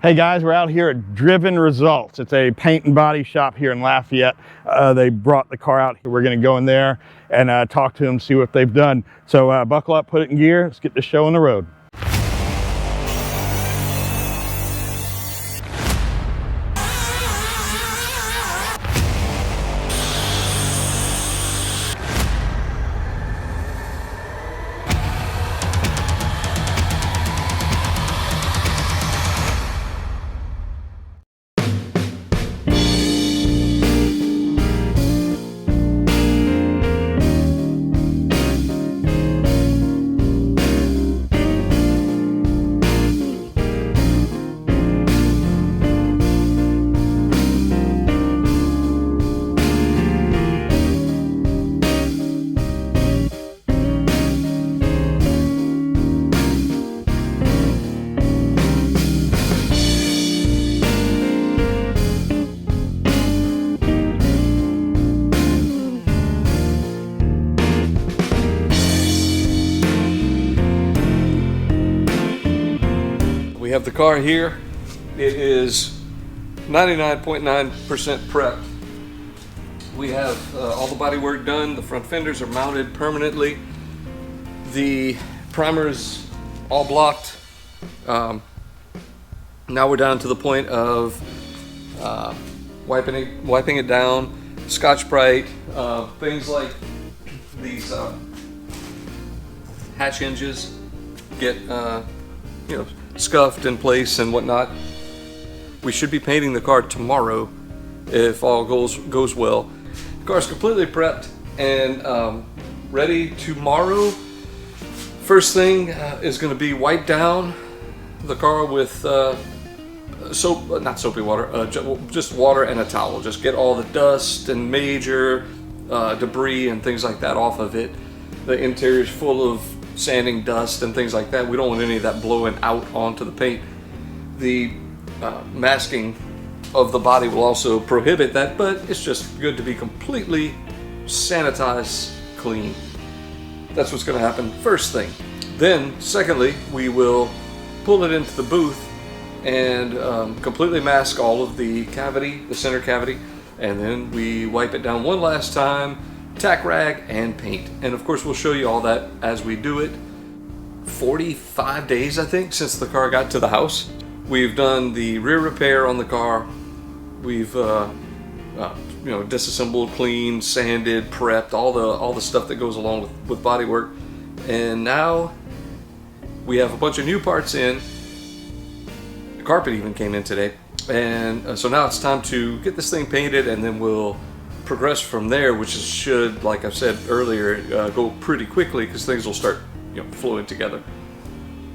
Hey guys, we're out here at Driven Results. It's a paint and body shop here in Lafayette. They brought the car out here. We're going to go in there and talk to them, see what they've done. So buckle up, put it in gear. Let's get the show on the road. We have the car here. It is 99.9% prepped. We have all the body work done. The front fenders are mounted permanently. The primer is all blocked. Now we're down to the point of wiping it down. Scotch-Brite, things like these hatch hinges get scuffed in place and whatnot. We should be painting the car tomorrow if all goes well. The car's completely prepped and ready tomorrow. First thing is going to be wipe down the car with not soapy water, just water and a towel. Just get all the dust and major debris and things like that off of it. The interior is full of sanding dust and things like that. We don't want any of that blowing out onto the paint. The masking of the body will also prohibit that, but it's just good to be completely sanitized, clean. That's what's going to happen first thing. Then secondly, we will pull it into the booth and completely mask all of the cavity, the center cavity, and then we wipe it down one last time, tack rag and paint. And of course we'll show you all that as we do it. 45 days I think since the car got to the house. We've done the rear repair on the car. We've disassembled, cleaned, sanded, prepped, all the stuff that goes along with body work. And now we have a bunch of new parts in. The carpet even came in today. And so now it's time to get this thing painted, and then we'll progress from there, which should, like I've said earlier, go pretty quickly because things will start flowing together.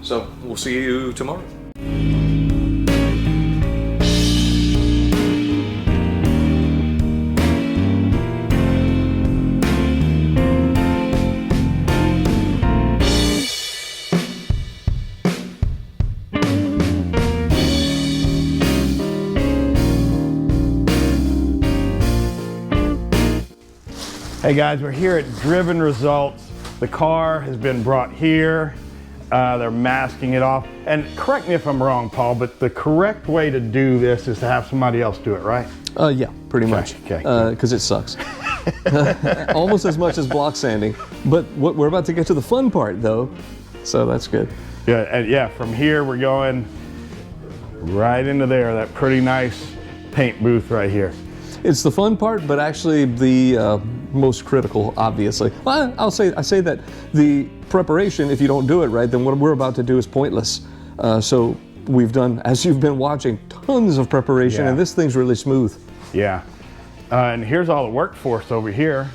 So we'll see you tomorrow. Hey guys, we're here at Driven Results. The car has been brought here. They're masking it off. And correct me if I'm wrong, Paul, but the correct way to do this is to have somebody else do it, right? Yeah, pretty much. Okay. Because it sucks. Almost as much as block sanding. But we're about to get to the fun part, though. So that's good. Yeah, and yeah, from here we're going right into there. That pretty nice paint booth right here. It's the fun part, but actually the most critical, obviously. Well, I say that the preparation, if you don't do it right, then what we're about to do is pointless. So we've done, as you've been watching, tons of preparation, and this thing's really smooth. Yeah. And here's all the workforce over here.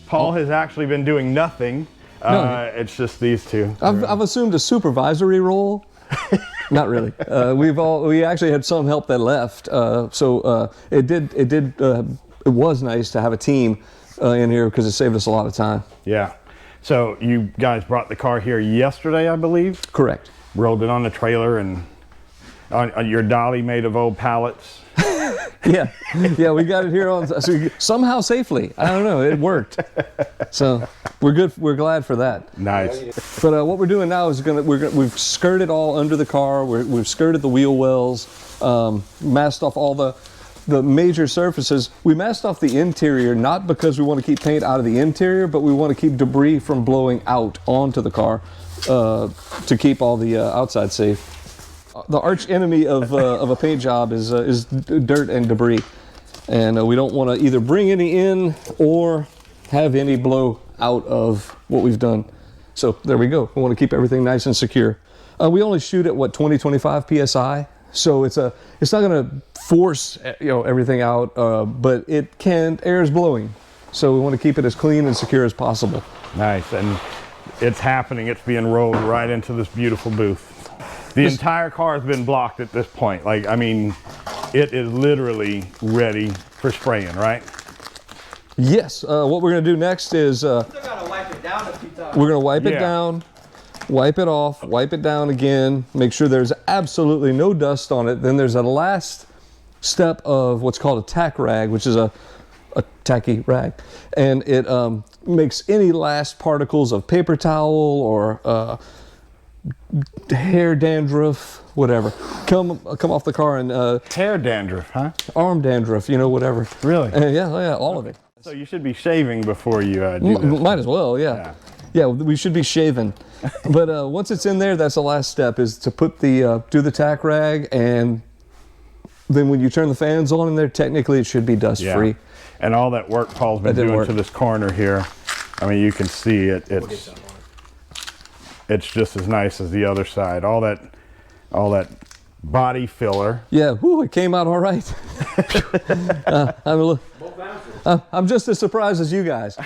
Paul has actually been doing nothing. No. It's just these two. I've assumed a supervisory role. Not really. We actually had some help that left. It was nice to have a team in here because it saved us a lot of time. Yeah. So you guys brought the car here yesterday, I believe? Correct. Rolled it on the trailer and on your dolly made of old pallets. Yeah, we got it here somehow safely. I don't know, it worked. So we're good. We're glad for that. Nice. But what we're doing now is we've skirted all under the car. We've skirted the wheel wells, masked off all the major surfaces. We masked off the interior not because we want to keep paint out of the interior, but we want to keep debris from blowing out onto the car to keep all the outside safe. The arch enemy of a paint job is dirt and debris, and we don't want to either bring any in or have any blow out of what we've done. So there we go. We want to keep everything nice and secure. We only shoot at what, 20-25 psi, so it's not going to force everything out, but it can. Air is blowing, so we want to keep it as clean and secure as possible. Nice, and it's happening. It's being rolled right into this beautiful booth. The entire car has been blocked at this point. Like, I mean, it is literally ready for spraying, right? Yes. What we're going to do next is Still gotta wipe it down a few times. we're going to wipe it down, wipe it off, wipe it down again, make sure there's absolutely no dust on it. Then there's a last step of what's called a tack rag, which is a tacky rag, and it makes any last particles of paper towel or hair dandruff, whatever, come off the car, and Hair dandruff, huh? arm dandruff, whatever. Really? Yeah, all of it. So you should be shaving before you do this. Might as well, yeah. Yeah, we should be shaven. But once it's in there, that's the last step, is to put do the tack rag, and then when you turn the fans on in there, technically it should be dust free. And all that work Paul's been doing to this corner here, I mean, you can see it. It's just as nice as the other side. All that body filler. Yeah, whoo, it came out all right. I'm just as surprised as you guys.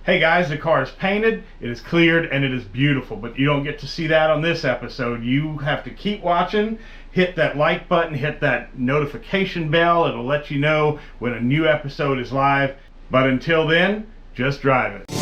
Hey guys, the car is painted, it is cleared, and it is beautiful, but you don't get to see that on this episode. You have to keep watching, hit that like button, hit that notification bell. It'll let you know when a new episode is live. But until then, just drive it.